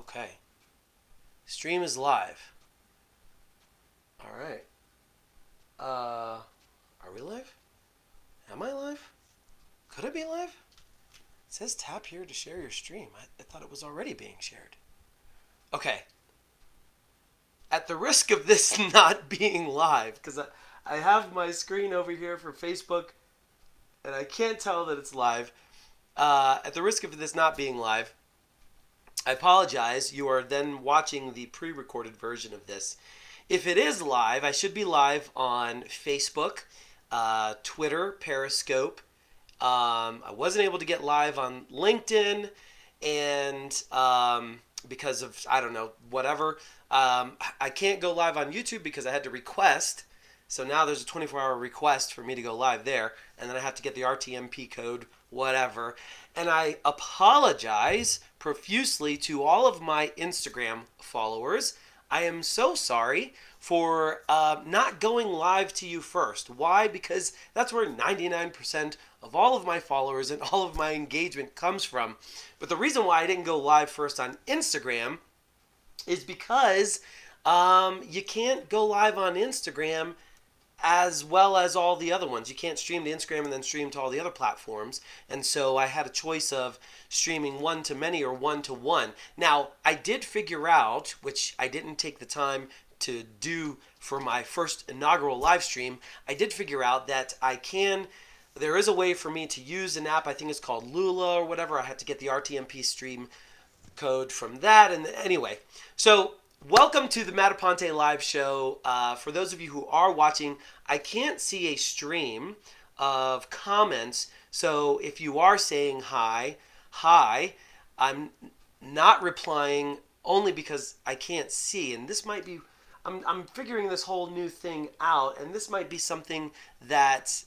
Okay. Stream is live. All right. Are we live? Am I live? Could it be live? It says tap here to share your stream. I thought it was already being shared. Okay. At the risk of this not being live, because I have my screen over here for Facebook, and I can't tell that it's live. At the risk of this not being live, I apologize. You are then watching the pre-recorded version of this. If it is live, I should be live on Facebook, Twitter, Periscope. I wasn't able to get live on LinkedIn, and because of, I don't know, whatever. I can't go live on YouTube because I had to request. So now there's a 24-hour request for me to go live there, and then I have to get the RTMP code, whatever. And I apologize profusely to all of my Instagram followers. I am so sorry for not going live to you first. Why? Because that's where 99% of all of my followers and all of my engagement comes from. But the reason why I didn't go live first on Instagram is because you can't go live on Instagram as well as all the other ones. You can't stream to Instagram and then stream to all the other platforms. And so I had a choice of streaming one to many or one to one. Now, I did figure out, which I didn't take the time to do for my first inaugural live stream, I did figure out that there is a way for me to use an app, I think it's called Lula or whatever. I had to get the RTMP stream code from that. And anyway, so welcome to the Matt Aponte Live Show. For those of you who are watching, I can't see a stream of comments. So if you are saying hi, I'm not replying only because I can't see. And this might be, I'm figuring this whole new thing out. And this might be something that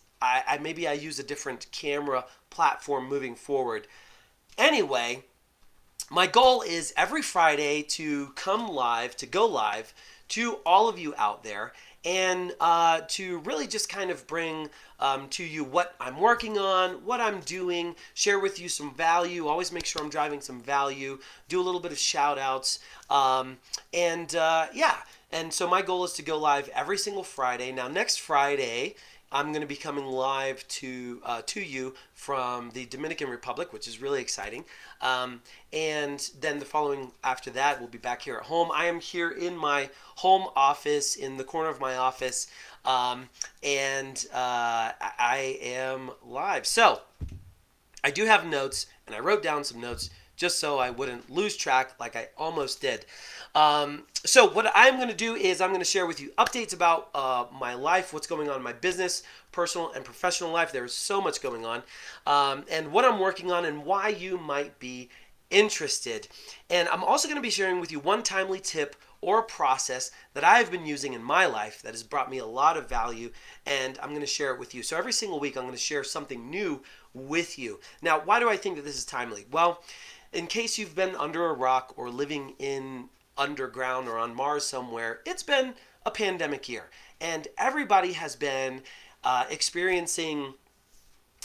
maybe I use a different camera platform moving forward. Anyway, my goal is every Friday to go live to all of you out there, and to really just kind of bring to you what I'm working on, what I'm doing, share with you some value, always make sure I'm driving some value, do a little bit of shout outs, and so my goal is to go live every single Friday. Now next Friday, I'm going to be coming live to you from the Dominican Republic, which is really exciting. And then the following after that, we'll be back here at home. I am here in my home office, in the corner of my office, and I am live. So I do have notes, and I wrote down some notes just so I wouldn't lose track like I almost did. So what I'm going to do is I'm going to share with you updates about my life, what's going on in my business, personal and professional life. There's so much going on, and what I'm working on and why you might be interested. And I'm also going to be sharing with you one timely tip or process that I've been using in my life that has brought me a lot of value, and I'm going to share it with you. So every single week I'm going to share something new with you. Now, why do I think that this is timely? Well, in case you've been under a rock or living in underground or on Mars somewhere, it's been a pandemic year, and everybody has been experiencing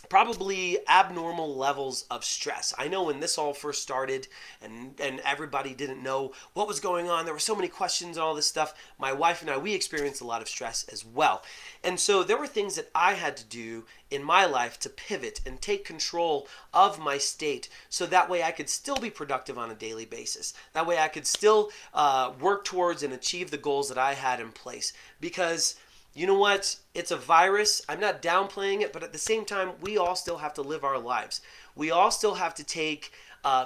probably abnormal levels of stress. I know when this all first started and everybody didn't know what was going on, there were so many questions and all this stuff. My wife and I, we experienced a lot of stress as well. And so there were things that I had to do in my life to pivot and take control of my state so that way I could still be productive on a daily basis. That way I could still work towards and achieve the goals that I had in place. Because you know what? It's a virus. I'm not downplaying it, but at the same time, we all still have to live our lives. We all still have to take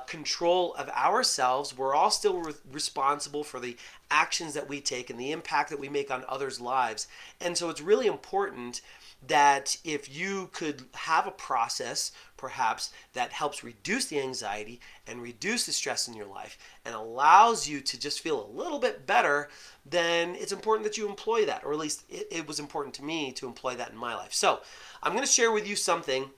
control of ourselves. We're all still responsible for the actions that we take and the impact that we make on others' lives. And so it's really important that if you could have a process, perhaps, that helps reduce the anxiety and reduce the stress in your life and allows you to just feel a little bit better, then it's important that you employ that, or at least it was important to me to employ that in my life. So I'm going to share with you something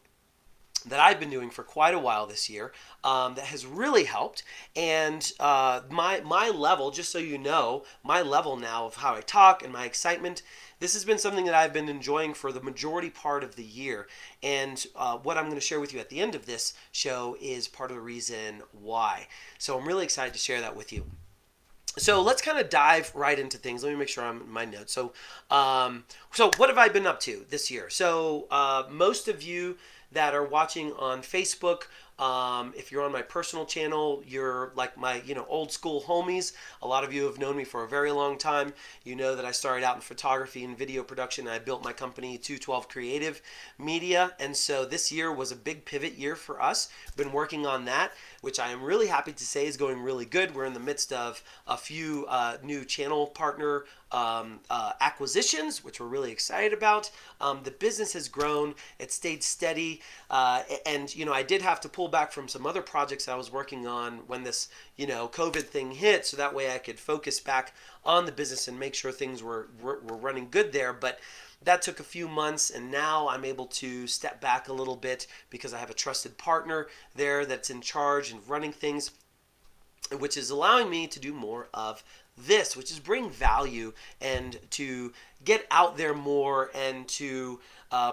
that I've been doing for quite a while this year, that has really helped. And my level, just so you know, my level now of how I talk and my excitement, this has been something that I've been enjoying for the majority part of the year. And what I'm going to share with you at the end of this show is part of the reason why. So I'm really excited to share that with you. So let's kind of dive right into things. Let me make sure I'm in my notes. So what have I been up to this year? So most of you that are watching on Facebook, if you're on my personal channel, you're like my old school homies. A lot of you have known me for a very long time. You know that I started out in photography and video production. And I built my company 212 Creative Media, and so this year was a big pivot year for us. Been working on that, which I am really happy to say is going really good. We're in the midst of a few new channel partner acquisitions, which we're really excited about. The business has grown. It stayed steady. And I did have to pull back from some other projects I was working on when this, COVID thing hit. So that way I could focus back on the business and make sure things were running good there. But that took a few months, and now I'm able to step back a little bit because I have a trusted partner there that's in charge and running things, which is allowing me to do more of this, which is bring value and to get out there more and to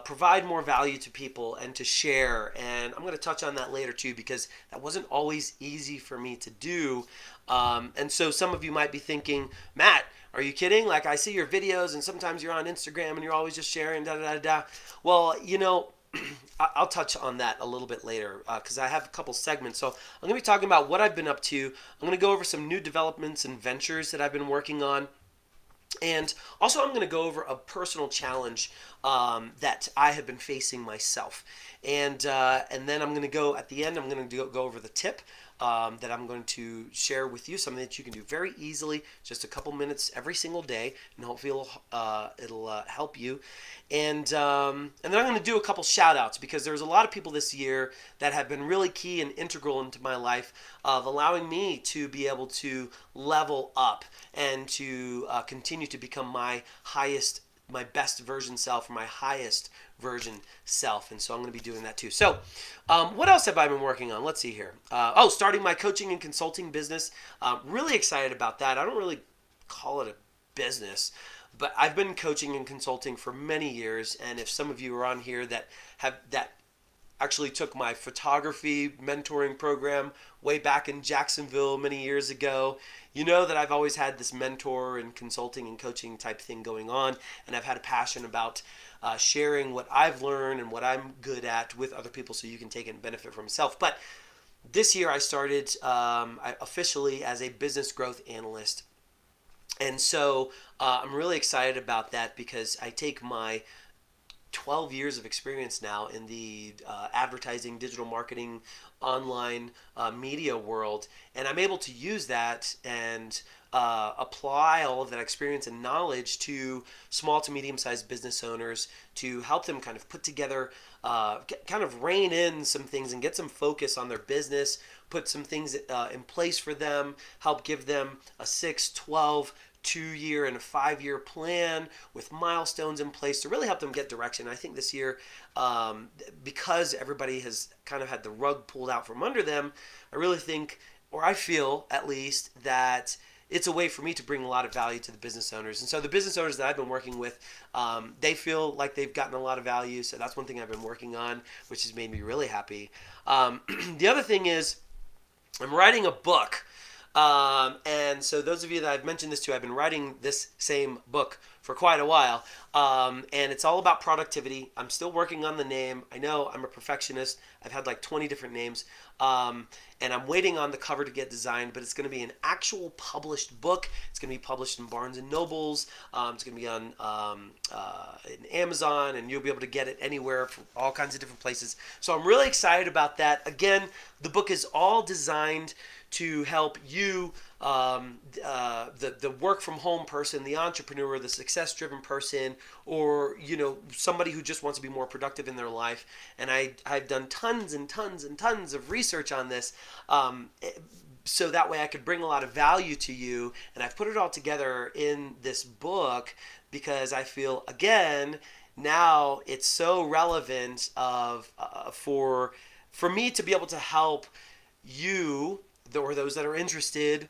provide more value to people and to share. And I'm going to touch on that later too, because that wasn't always easy for me to do. And so some of you might be thinking, Matt, are you kidding? Like, I see your videos and sometimes you're on Instagram and you're always just sharing da. Well, I'll touch on that a little bit later because I have a couple segments. So I'm going to be talking about what I've been up to. I'm going to go over some new developments and ventures that I've been working on. And also I'm going to go over a personal challenge that I have been facing myself. And then I'm going to go, at the end, I'm going to go over the tip that I'm going to share with you, something that you can do very easily, just a couple minutes every single day, and hopefully it'll help you. And then I'm going to do a couple shout outs, because there's a lot of people this year that have been really key and integral into my life of allowing me to be able to level up and to continue to become my best version self, or my highest version self. And so I'm going to be doing that too. So what else have I been working on? Let's see here. Starting my coaching and consulting business. Really excited about that. I don't really call it a business, but I've been coaching and consulting for many years. And if some of you are on here that actually took my photography mentoring program way back in Jacksonville many years ago, you know that I've always had this mentor and consulting and coaching type thing going on, and I've had a passion about sharing what I've learned and what I'm good at with other people so you can take it and benefit from yourself. But this year I started officially as a business growth analyst. And so I'm really excited about that, because I take my 12 years of experience now in the advertising, digital marketing, online media world, and I'm able to use that and apply all of that experience and knowledge to small to medium-sized business owners to help them kind of put together, kind of rein in some things and get some focus on their business, put some things in place for them, help give them a 6, 12, 2-year and a 5-year plan with milestones in place to really help them get direction. I think this year, because everybody has kind of had the rug pulled out from under them, I really think, or I feel at least, that it's a way for me to bring a lot of value to the business owners. And so the business owners that I've been working with, they feel like they've gotten a lot of value. So that's one thing I've been working on, which has made me really happy. The other thing is I'm writing a book. And so those of you that I've mentioned this to, I've been writing this same book for quite a while. And it's all about productivity. I'm still working on the name. I know I'm a perfectionist. I've had like 20 different names. And I'm waiting on the cover to get designed, but it's going to be an actual published book. It's going to be published in Barnes & Nobles. It's going to be on in Amazon, and you'll be able to get it anywhere from all kinds of different places. So I'm really excited about that. Again, the book is all designed to help you, the work from home person, the entrepreneur, the success driven person, or somebody who just wants to be more productive in their life. And I've done tons and tons and tons of research on this, so that way I could bring a lot of value to you. And I've put it all together in this book because I feel, again, now it's so relevant for me to be able to help you or those that are interested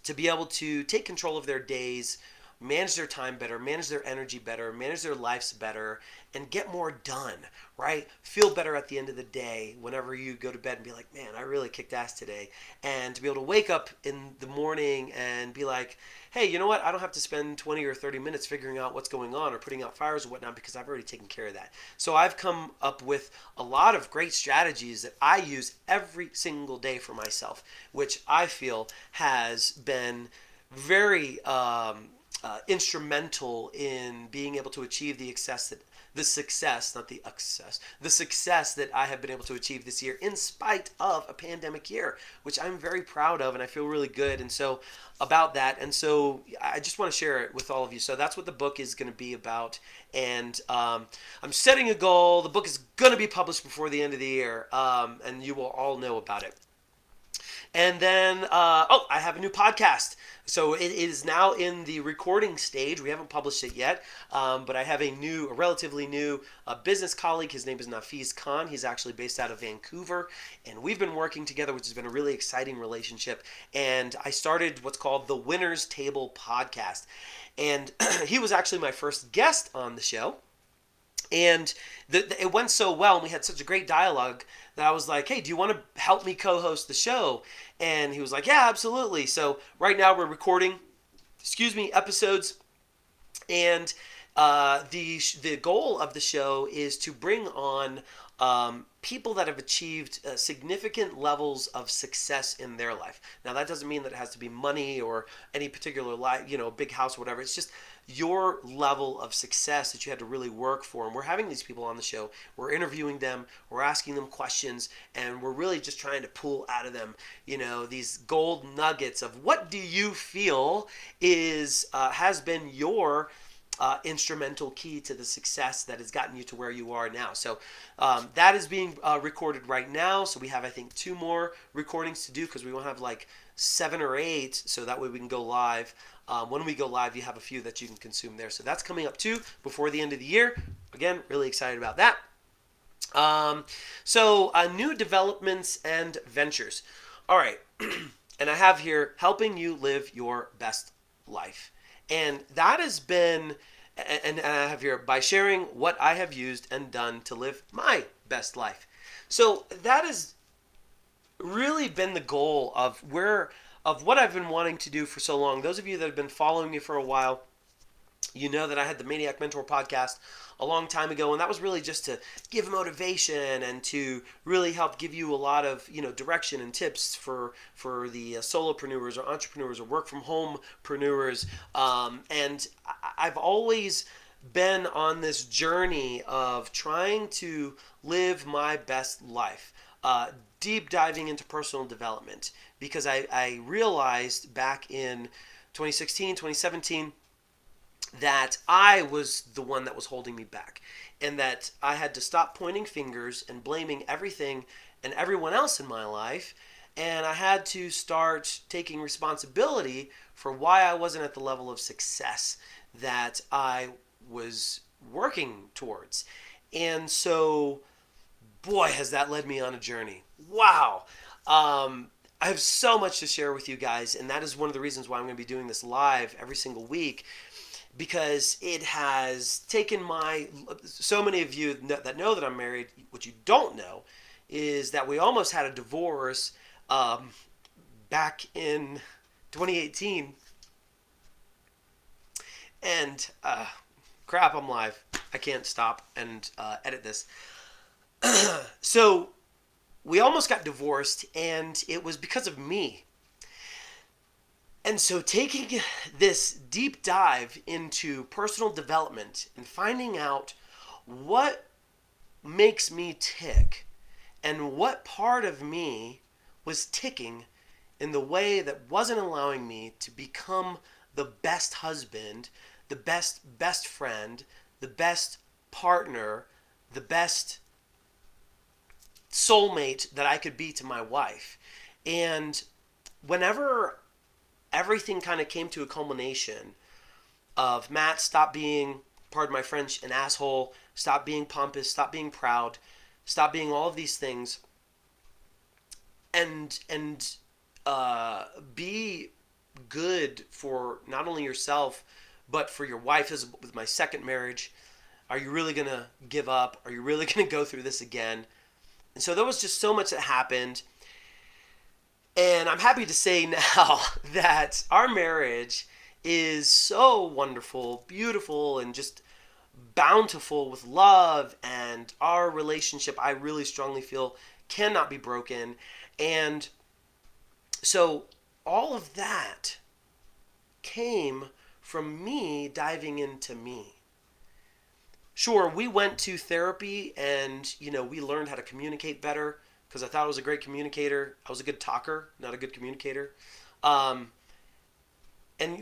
to be able to take control of their days, manage their time better, manage their energy better, manage their lives better, and get more done, right? Feel better at the end of the day whenever you go to bed and be like, man, I really kicked ass today. And to be able to wake up in the morning and be like, hey, you know what? I don't have to spend 20 or 30 minutes figuring out what's going on or putting out fires or whatnot because I've already taken care of that. So I've come up with a lot of great strategies that I use every single day for myself, which I feel has been very instrumental in being able to achieve the success that I have been able to achieve this year in spite of a pandemic year, which I'm very proud of and I feel really good. And so about that, and so I just want to share it with all of you. So that's what the book is going to be about. And I'm setting a goal. The book is going to be published before the end of the year, and you will all know about it. And then, I have a new podcast. So it is now in the recording stage. We haven't published it yet, but I have a relatively new business colleague. His name is Nafiz Khan. He's actually based out of Vancouver, and we've been working together, which has been a really exciting relationship. And I started what's called the Winner's Table podcast. And he was actually my first guest on the show. And it went so well, and we had such a great dialogue that I was like, hey, do you want to help me co-host the show? And he was like, yeah, absolutely. So right now we're recording, episodes. And the goal of the show is to bring on people that have achieved significant levels of success in their life. Now, that doesn't mean that it has to be money or any particular big house or whatever. It's just your level of success that you had to really work for. And we're having these people on the show. We're interviewing them. We're asking them questions. And we're really just trying to pull out of them, these gold nuggets of what do you feel has been your instrumental key to the success that has gotten you to where you are now. So that is being recorded right now. So we have, I think, 2 more recordings to do because we won't have like 7 or 8. So that way we can go live. When we go live, you have a few that you can consume there. So that's coming up too before the end of the year. Again, really excited about that. So new developments and ventures. All right. And I have here helping you live your best life. And that has been, and I have here, by sharing what I have used and done to live my best life. So that has really been the goal of what I've been wanting to do for so long. Those of you that have been following me for a while, you know that I had the Maniac Mentor podcast a long time ago, and that was really just to give motivation and to really help give you a lot of direction and tips for the solopreneurs or entrepreneurs or work from homepreneurs. And I've always been on this journey of trying to live my best life, deep diving into personal development, because I realized back in 2016, 2017, that I was the one that was holding me back, and that I had to stop pointing fingers and blaming everything and everyone else in my life, and I had to start taking responsibility for why I wasn't at the level of success that I was working towards. And so, boy, has that led me on a journey. Wow. I have so much to share with you guys, and that is one of the reasons why I'm going to be doing this live every single week, because it has taken so many of you that know that I'm married. What you don't know is that we almost had a divorce back in 2018. And crap, I'm live. I can't stop and edit this. So we almost got divorced, and it was because of me. And so taking this deep dive into personal development and finding out what makes me tick and what part of me was ticking in the way that wasn't allowing me to become the best husband, the best friend, the best partner, the best soulmate that I could be to my wife. And whenever everything kind of came to a culmination of Matt, stop being pardon my French, an asshole. Stop being pompous. Stop being proud. Stop being all of these things. And be good for not only yourself, but for your wife. This is with my second marriage. Are you really going to give up? Are you really going to go through this again? And so there was just so much that happened. And I'm happy to say now that our marriage is so wonderful, beautiful, and just bountiful with love. And our relationship, I really strongly feel, cannot be broken. And so all of that came from me diving into me. Sure, we went to therapy and, we learned how to communicate better because I thought I was a great communicator. I was a good talker, not a good communicator. And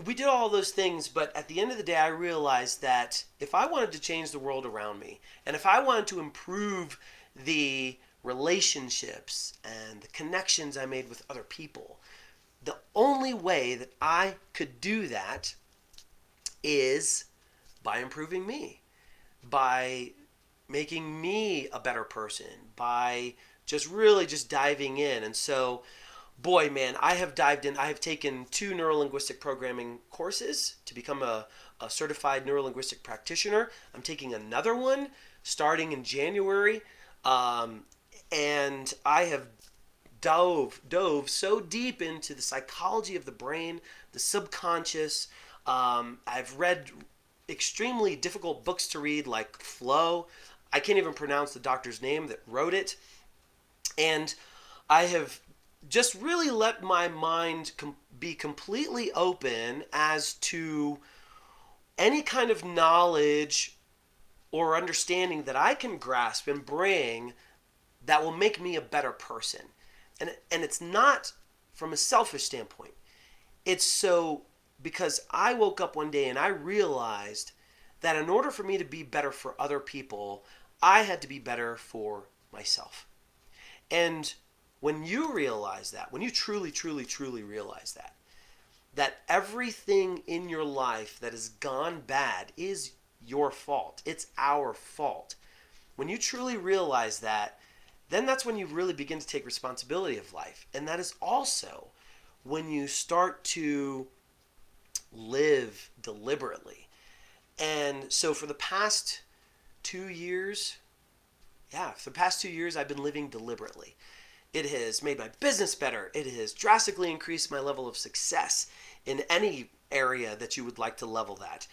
we did all those things, but at the end of the day, I realized that if I wanted to change the world around me, and if I wanted to improve the relationships and the connections I made with other people, the only way that I could do that is by improving me, by making me a better person, by just diving in. And so, boy, man, I have dived in. I have taken 2 neurolinguistic programming courses to become a certified neurolinguistic practitioner. I'm taking another one starting in January. And I have dove so deep into the psychology of the brain, the subconscious. I've read extremely difficult books to read like Flow. I can't even pronounce the doctor's name that wrote it. And I have just really let my mind be completely open as to any kind of knowledge or understanding that I can grasp and bring that will make me a better person. And it's not from a selfish standpoint. It's so because I woke up one day and I realized that in order for me to be better for other people, I had to be better for myself. And when you realize that, when you truly, truly, truly realize that everything in your life that has gone bad is your fault. It's our fault. When you truly realize that, then that's when you really begin to take responsibility of life. And that is also when you start to live deliberately. And so for the past 2 years, I've been living deliberately. It has made my business better. It has drastically increased my level of success in any area that you would like to level that.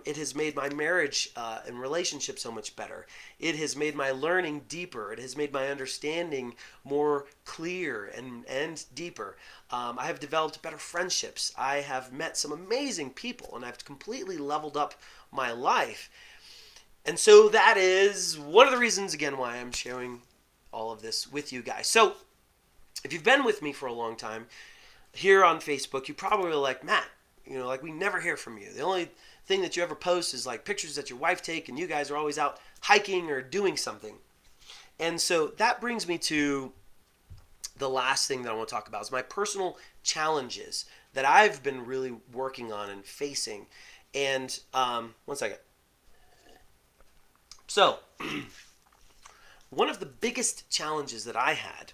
It has made my marriage and relationship so much better. It has made my learning deeper. It has made my understanding more clear and deeper. I have developed better friendships. I have met some amazing people, and I've completely leveled up my life. And so that is one of the reasons, again, why I'm sharing all of this with you guys. So if you've been with me for a long time here on Facebook, you probably are like, Matt, we never hear from you. The only thing that you ever post is like pictures that your wife take, and you guys are always out hiking or doing something. And so that brings me to the last thing that I want to talk about is my personal challenges that I've been really working on and facing. And one second. So one of the biggest challenges that I had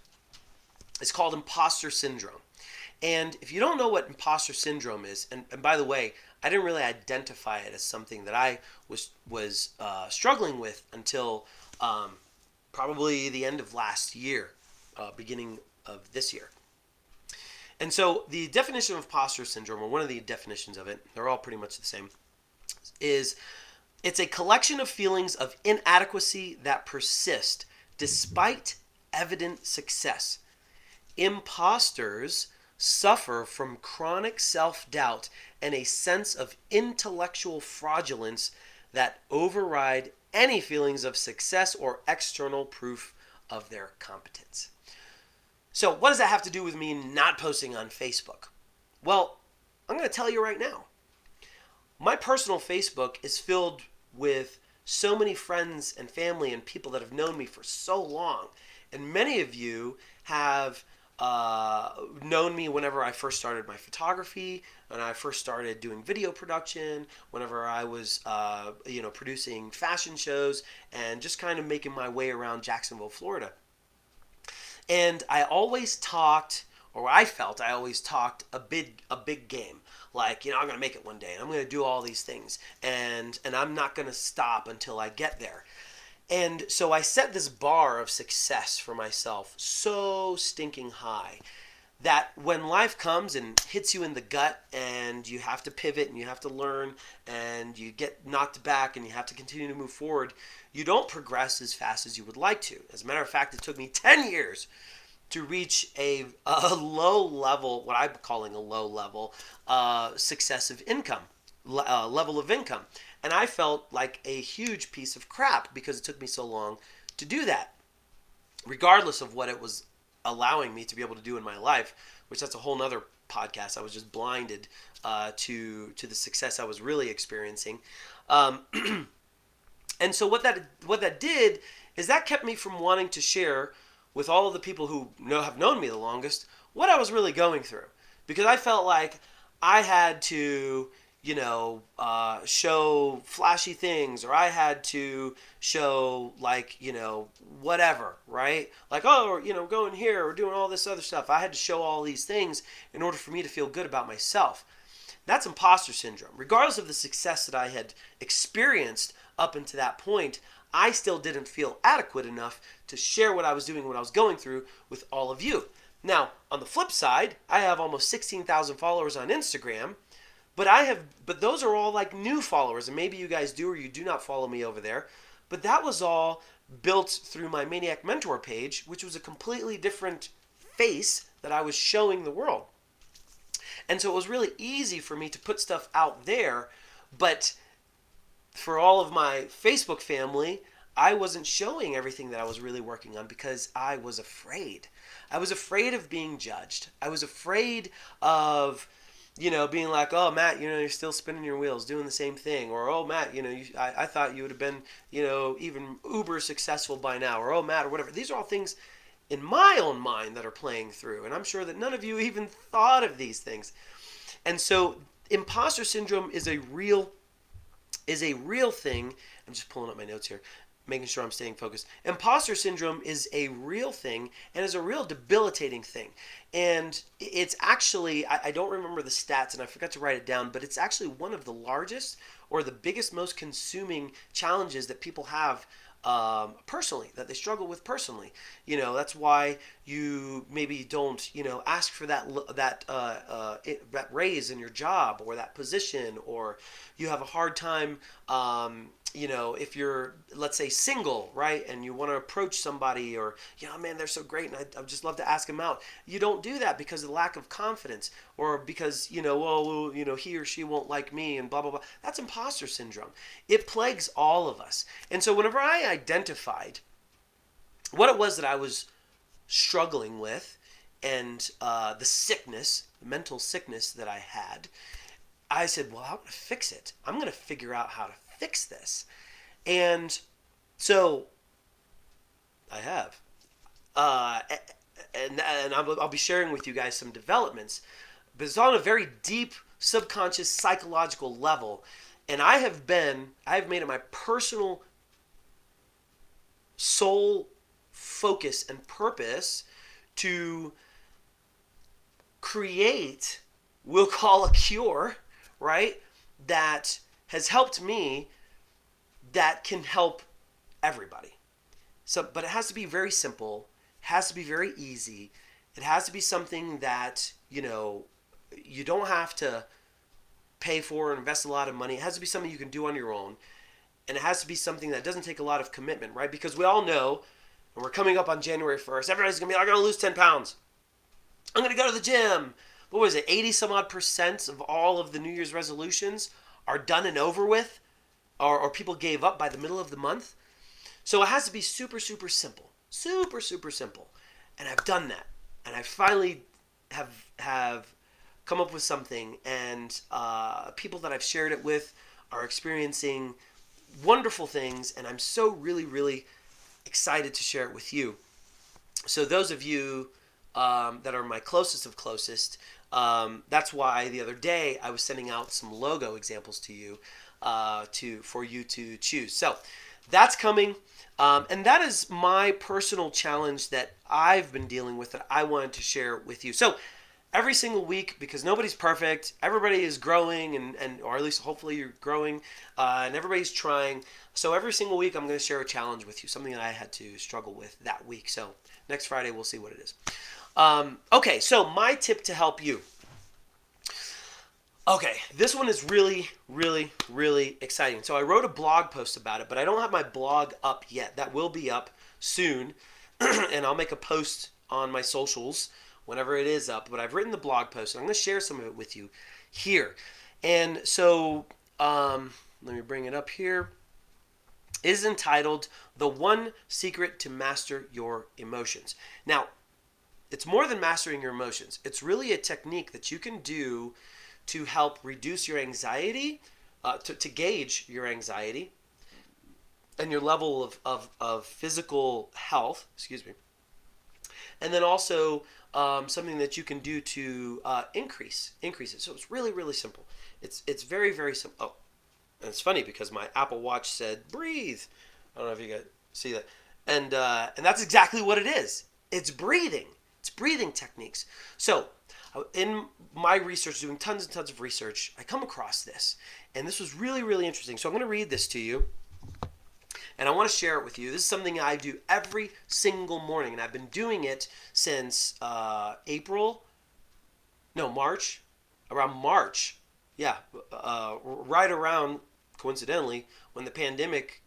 is called imposter syndrome. And if you don't know what imposter syndrome is, and by the way, I didn't really identify it as something that I was struggling with until probably the end of last year, beginning of this year. And so the definition of imposter syndrome, or one of the definitions of it, they're all pretty much the same, is it's a collection of feelings of inadequacy that persist despite evident success. Imposters suffer from chronic self-doubt and a sense of intellectual fraudulence that override any feelings of success or external proof of their competence. So what does that have to do with me not posting on Facebook? Well, I'm going to tell you right now. My personal Facebook is filled with so many friends and family and people that have known me for so long. And many of you have known me whenever I first started my photography, when I first started doing video production, whenever I was, producing fashion shows, and just kind of making my way around Jacksonville, Florida. And I always talked, or I felt I always talked a big game. Like, I'm going to make it one day, and I'm going to do all these things, and I'm not going to stop until I get there. And so I set this bar of success for myself so stinking high that when life comes and hits you in the gut and you have to pivot and you have to learn and you get knocked back and you have to continue to move forward, you don't progress as fast as you would like to. As a matter of fact, it took me 10 years to reach a low level, what I'm calling a low level, successive income, level of income. And I felt like a huge piece of crap because it took me so long to do that, regardless of what it was allowing me to be able to do in my life, which that's a whole nother podcast. I was just blinded to the success I was really experiencing. And so what that did is that kept me from wanting to share with all of the people who have known me the longest what I was really going through, because I felt like I had to show flashy things, or I had to show whatever, right? Like, going here or doing all this other stuff. I had to show all these things in order for me to feel good about myself. That's imposter syndrome. Regardless of the success that I had experienced up until that point, I still didn't feel adequate enough to share what I was doing, what I was going through with all of you. Now, on the flip side, I have almost 16,000 followers on Instagram. But those are all like new followers, and maybe you guys do or you do not follow me over there. But that was all built through my Maniac Mentor page, which was a completely different face that I was showing the world. And so it was really easy for me to put stuff out there, but for all of my Facebook family, I wasn't showing everything that I was really working on because I was afraid. I was afraid of being judged. I was afraid of being like, oh, Matt, you're still spinning your wheels, doing the same thing. Or, oh, Matt, I thought you would have been, even uber successful by now. Or, oh, Matt, or whatever. These are all things in my own mind that are playing through. And I'm sure that none of you even thought of these things. And so imposter syndrome is a real thing. I'm just pulling up my notes here, making sure I'm staying focused. Imposter syndrome is a real thing and is a real debilitating thing. And it's actually, I don't remember the stats and I forgot to write it down, but it's actually one of the largest or the biggest, most consuming challenges that people have personally, that they struggle with personally. That's why you maybe don't, ask for that raise in your job or that position, or you have a hard time, if you're, let's say, single, right, and you want to approach somebody, or, man, they're so great, and I'd just love to ask them out. You don't do that because of the lack of confidence, or because, he or she won't like me, and blah, blah, blah. That's imposter syndrome. It plagues all of us. And so whenever I identified what it was that I was struggling with, and the mental sickness that I had, I said, well, I'm going to fix it. I'm going to figure out how to fix this. And so I have. And I'll be sharing with you guys some developments, but it's on a very deep subconscious psychological level. And I have made it my personal sole focus and purpose to create, we'll call a cure, right, that has helped me, that can help everybody. So, but it has to be very simple, has to be very easy. It has to be something that, you don't have to pay for or invest a lot of money. It has to be something you can do on your own. And it has to be something that doesn't take a lot of commitment, right? Because we all know, and we're coming up on January 1st, everybody's going to be like, I'm going to lose 10 pounds. I'm going to go to the gym. What was it? 80 some odd % of all of the New Year's resolutions are done and over with, or people gave up by the middle of the month. So it has to be super, super simple. Super, super simple. And I've done that. And I finally have come up with something, and people that I've shared it with are experiencing wonderful things, and I'm so really, really excited to share it with you. So those of you that are my closest of closest. That's why the other day I was sending out some logo examples to you for you to choose. So that's coming. And that is my personal challenge that I've been dealing with that I wanted to share with you. So every single week, because nobody's perfect, everybody is growing, and or at least hopefully you're growing, and everybody's trying. So every single week I'm going to share a challenge with you, something that I had to struggle with that week. So next Friday we'll see what it is. Okay, so my tip to help you. Okay, this one is really, really, really exciting. So I wrote a blog post about it, but I don't have my blog up yet. That will be up soon, and I'll make a post on my socials whenever it is up. But I've written the blog post, and I'm going to share some of it with you here. And so let me bring it up here. It is entitled, The One Secret to Master Your Emotions. Now, it's more than mastering your emotions. It's really a technique that you can do to help reduce your anxiety, to gauge your anxiety and your level of physical health, and then also something that you can do to increase it. So it's really, really simple. It's very, very simple. Oh, and it's funny because my Apple Watch said breathe. I don't know if you guys see that, and that's exactly what it is. It's breathing. It's breathing techniques. So in my research, doing tons and tons of research, I come across this. And this was really, really interesting. So I'm going to read this to you. And I want to share it with you. This is something I do every single morning. And I've been doing it since March. Around March. Yeah. Right around, coincidentally, when the pandemic,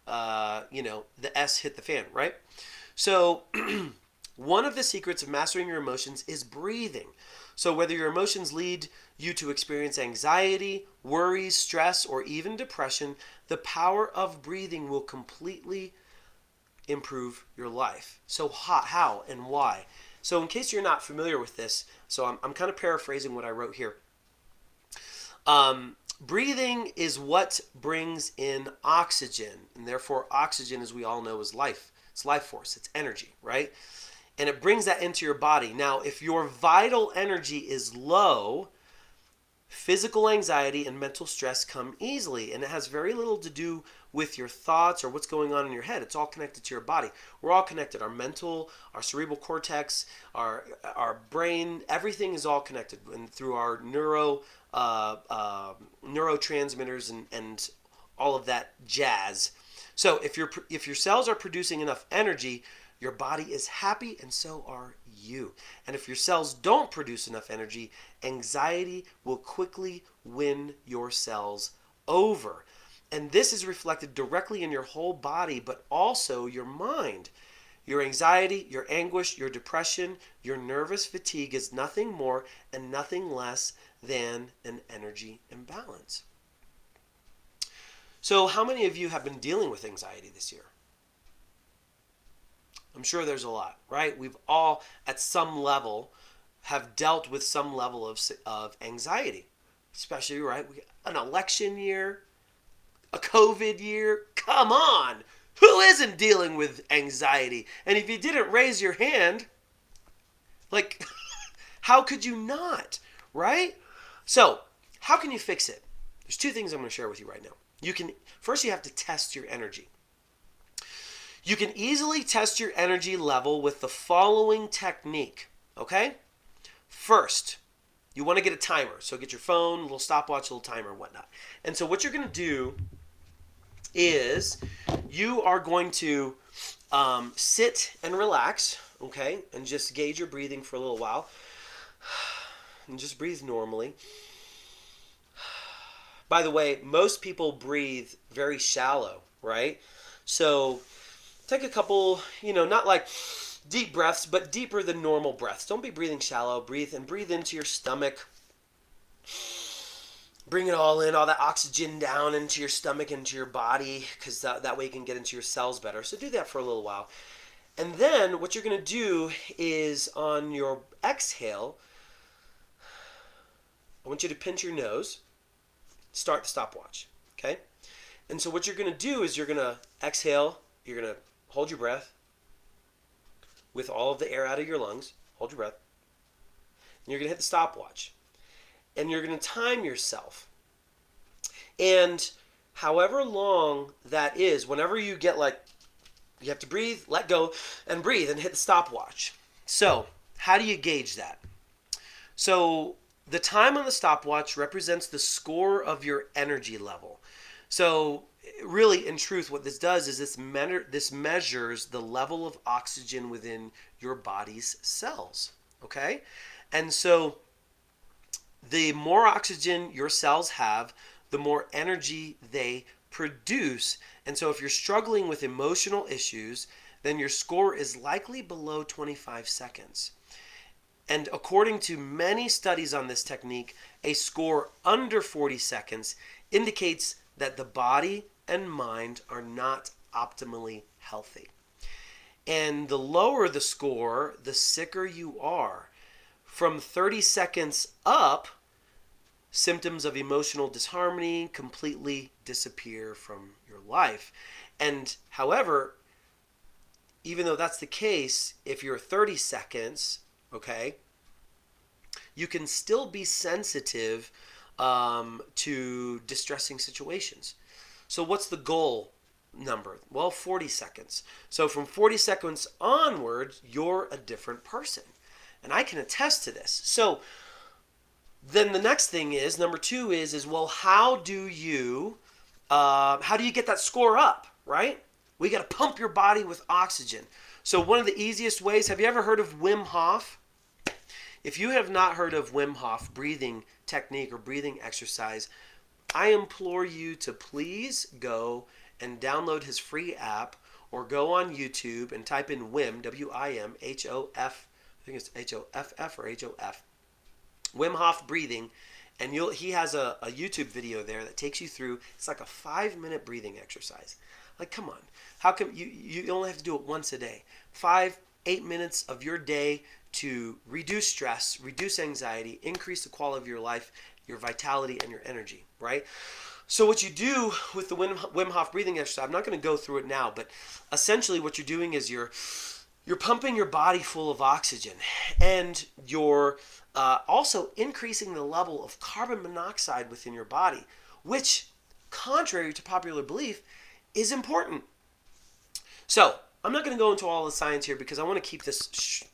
the S hit the fan, right? So one of the secrets of mastering your emotions is breathing. So whether your emotions lead you to experience anxiety, worries, stress, or even depression, the power of breathing will completely improve your life. So how and why? So in case you're not familiar with this, so I'm kind of paraphrasing what I wrote here. Breathing is what brings in oxygen, and therefore oxygen, as we all know, is life. It's life force. It's energy, right? And it brings that into your body. Now, if your vital energy is low, physical anxiety and mental stress come easily. And it has very little to do with your thoughts or what's going on in your head. It's all connected to your body. We're all connected. Our mental, our cerebral cortex, our brain, everything is all connected. And through our neurotransmitters and all of that jazz. So if your cells are producing enough energy, your body is happy, and so are you. And if your cells don't produce enough energy, anxiety will quickly win your cells over. And this is reflected directly in your whole body, but also your mind. Your anxiety, your anguish, your depression, your nervous fatigue is nothing more and nothing less than an energy imbalance. So how many of you have been dealing with anxiety this year? I'm sure there's a lot, right? We've all, at some level, have dealt with some level of anxiety. Especially, right? An election year, a COVID year. Come on! Who isn't dealing with anxiety? And if you didn't raise your hand, like, how could you not, right? So, how can you fix it? There's two things I'm going to share with you right now. First, you have to test your energy. You can easily test your energy level with the following technique, okay? First, you want to get a timer. So get your phone, a little stopwatch, a little timer, and whatnot. And so what you're going to do is you are going to sit and relax, okay? And just gauge your breathing for a little while. And just breathe normally. By the way, most people breathe very shallow, right? So take a couple, not like deep breaths, but deeper than normal breaths. Don't be breathing shallow. Breathe into your stomach. Bring it all in, all that oxygen down into your stomach, into your body, because that way you can get into your cells better. So do that for a little while. And then what you're going to do is on your exhale, I want you to pinch your nose. Start the stopwatch, okay? And so what you're going to do is you're going to exhale, you're going to hold your breath, with all of the air out of your lungs. Hold your breath. And you're going to hit the stopwatch. And you're going to time yourself. And however long that is, whenever you get like, you have to breathe, let go, and breathe, and hit the stopwatch. So, how do you gauge that? So, the time on the stopwatch represents the score of your energy level. So, really, in truth, what this does is this measures the level of oxygen within your body's cells. Okay? And so, the more oxygen your cells have, the more energy they produce. And so if you're struggling with emotional issues, then your score is likely below 25 seconds. And according to many studies on this technique, a score under 40 seconds indicates that the body and mind are not optimally healthy. And the lower the score, the sicker you are. From 30 seconds up, symptoms of emotional disharmony completely disappear from your life. And however, even though that's the case, if you're 30 seconds, okay, you can still be sensitive to distressing situations. So what's the goal number? Well, 40 seconds. So from 40 seconds onward, you're a different person. And I can attest to this. So then the next thing is, number two is well, how do you get that score up, right? We got to pump your body with oxygen. So one of the easiest ways, have you ever heard of Wim Hof? If you have not heard of Wim Hof breathing technique or breathing exercise, I implore you to please go and download his free app or go on YouTube and type in Wim, W-I-M, H-O-F, I think it's H-O-F-F or H-O-F. Wim Hof breathing, and he has a YouTube video there that takes you through. It's like a 5-minute breathing exercise. Like, come on, how come you only have to do it once a day? 5-8 minutes of your day to reduce stress, reduce anxiety, increase the quality of your life, your vitality, and your energy, right? So what you do with the Wim Hof breathing exercise, I'm not going to go through it now, but essentially what you're doing is you're pumping your body full of oxygen, and you're also increasing the level of carbon monoxide within your body, which, contrary to popular belief, is important. So I'm not going to go into all the science here because I want to keep this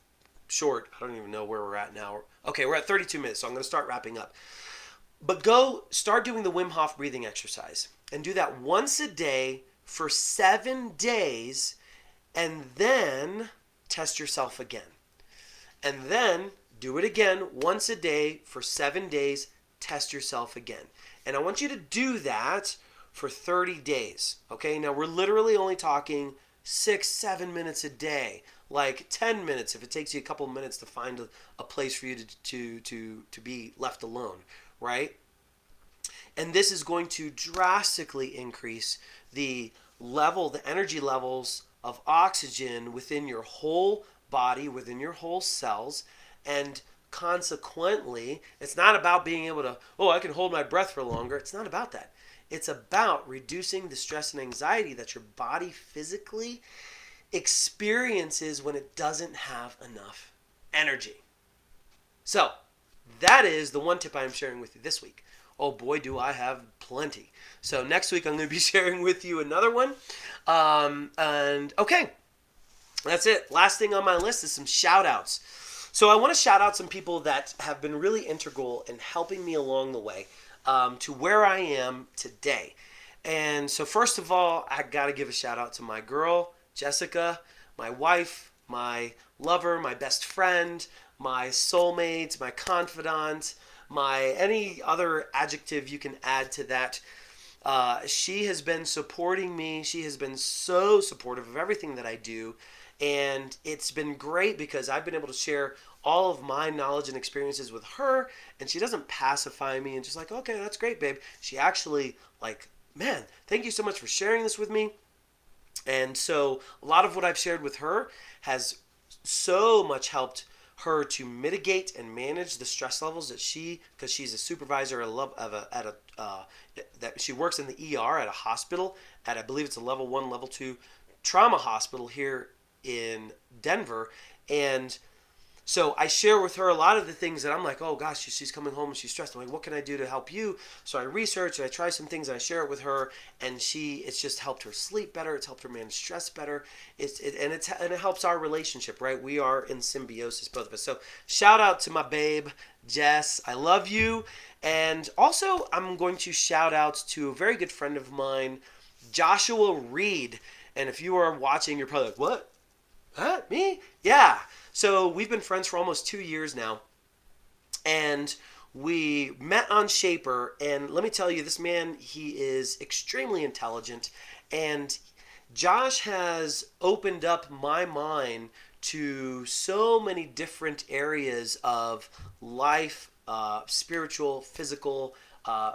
short. I don't even know where we're at now. Okay, we're at 32 minutes, so I'm going to start wrapping up. But go start doing the Wim Hof breathing exercise and do that once a day for 7 days, and then test yourself again. And then do it again once a day for 7 days, test yourself again. And I want you to do that for 30 days. Okay, now we're literally only talking 6-7 minutes a day, like 10 minutes if it takes you a couple of minutes to find a place for you to be left alone, right? And this is going to drastically increase the energy levels of oxygen within your whole body, within your whole cells, and consequently, it's not about being able to, I can hold my breath for longer. It's not about that. It's about reducing the stress and anxiety that your body physically experiences when it doesn't have enough energy. So, that is the one tip I'm sharing with you this week. Oh boy, do I have plenty. So next week I'm going to be sharing with you another one. And okay, that's it. Last thing on my list is some shout outs. So I want to shout out some people that have been really integral in helping me along the way to where I am today. And so first of all, I got to give a shout out to my girl, Jessica, my wife, my lover, my best friend, my soulmate, my confidant, any other adjective you can add to that. She has been supporting me. She has been so supportive of everything that I do. And it's been great because I've been able to share all of my knowledge and experiences with her. And she doesn't pacify me and just like, okay, that's great, babe. She actually like, man, thank you so much for sharing this with me. And so a lot of what I've shared with her has so much helped her to mitigate and manage the stress levels that because she's a supervisor that she works in the ER at a hospital I believe it's a level 1, level 2 trauma hospital here in Denver. And so I share with her a lot of the things that I'm like, oh gosh, she's coming home and she's stressed. I'm like, what can I do to help you? So I research and I try some things and I share it with her, and it's just helped her sleep better. It's helped her manage stress better. And it helps our relationship, right? We are in symbiosis, both of us. So shout out to my babe, Jess. I love you. And also I'm going to shout out to a very good friend of mine, Joshua Reed. And if you are watching, you're probably like, what? Huh? Me? Yeah. So we've been friends for almost 2 years now, and we met on Shaper, and let me tell you, this man, he is extremely intelligent, and Josh has opened up my mind to so many different areas of life, spiritual, physical,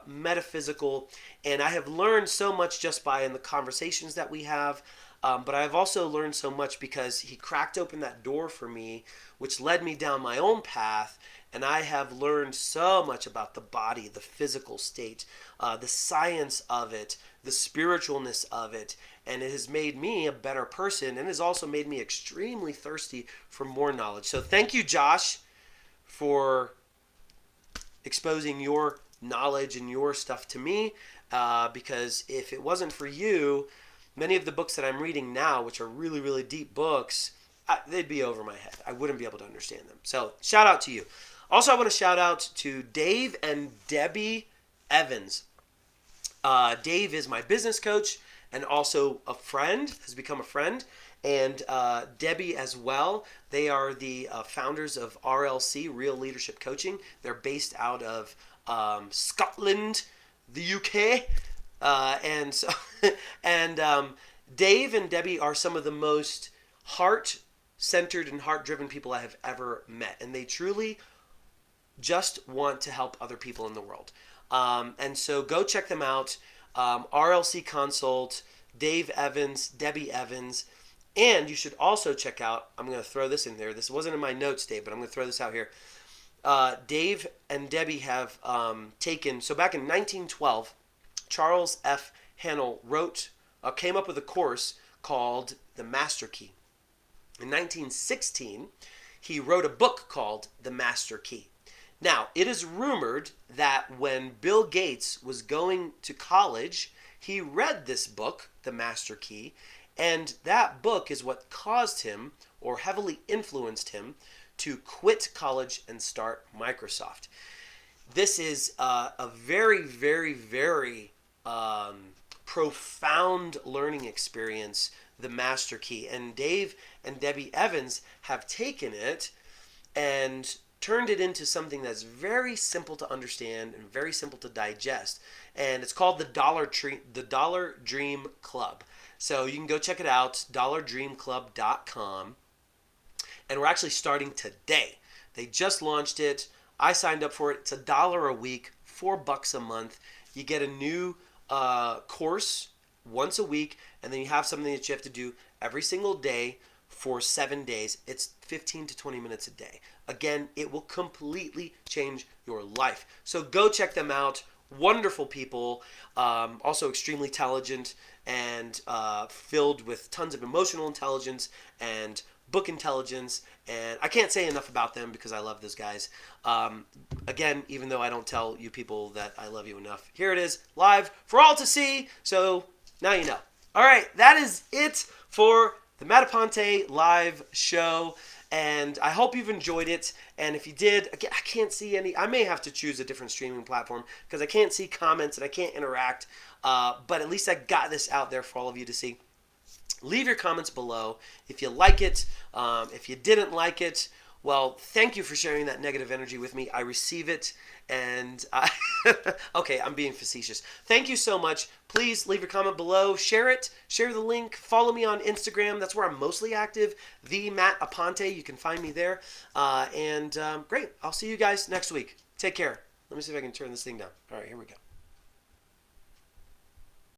metaphysical, and I have learned so much just by in the conversations that we have. But I've also learned so much because he cracked open that door for me, which led me down my own path. And I have learned so much about the body, the physical state, the science of it, the spiritualness of it. And it has made me a better person, and has also made me extremely thirsty for more knowledge. So thank you, Josh, for exposing your knowledge and your stuff to me. Because if it wasn't for you, many of the books that I'm reading now, which are really, really deep books, they'd be over my head. I wouldn't be able to understand them. So shout out to you. Also, I want to shout out to Dave and Debbie Evans. Dave is my business coach and also a friend, has become a friend. And Debbie as well. They are the founders of RLC, Real Leadership Coaching. They're based out of Scotland, the UK. Dave and Debbie are some of the most heart-centered and heart-driven people I have ever met, and they truly just want to help other people in the world. And so go check them out. RLC Consult, Dave Evans, Debbie Evans, and you should also check out. I'm going to throw this in there. This wasn't in my notes, Dave, but I'm going to throw this out here. Dave and Debbie have taken. So back in 1912. Charles F. Hannell came up with a course called The Master Key. In 1916, he wrote a book called The Master Key. Now, it is rumored that when Bill Gates was going to college, he read this book, The Master Key, and that book is what caused him, or heavily influenced him, to quit college and start Microsoft. This is a very, very, very profound learning experience, the Master Key. And Dave and Debbie Evans have taken it and turned it into something that's very simple to understand and very simple to digest. And it's called the Dollar Dream Club. So you can go check it out, dollardreamclub.com. And we're actually starting today. They just launched it. I signed up for it. It's $1 a week, $4 a month. You get a new course once a week, and then you have something that you have to do every single day for 7 days. It's 15 to 20 minutes a day. Again, it will completely change your life. So go check them out. Wonderful people, also extremely intelligent and filled with tons of emotional intelligence and book intelligence, and I can't say enough about them because I love those guys. Again, even though I don't tell you people that I love you enough, here it is, live for all to see, so now you know. All right, that is it for the Matt Aponte Live Show, and I hope you've enjoyed it, and if you did, again, I can't see any, I may have to choose a different streaming platform because I can't see comments and I can't interact, but at least I got this out there for all of you to see. Leave your comments below if you like it. If you didn't like it, well, thank you for sharing that negative energy with me. I receive it, and okay, I'm being facetious. Thank you so much. Please leave your comment below. Share it. Share the link. Follow me on Instagram. That's where I'm mostly active. The Matt Aponte. You can find me there. Great. I'll see you guys next week. Take care. Let me see if I can turn this thing down. All right, here we go.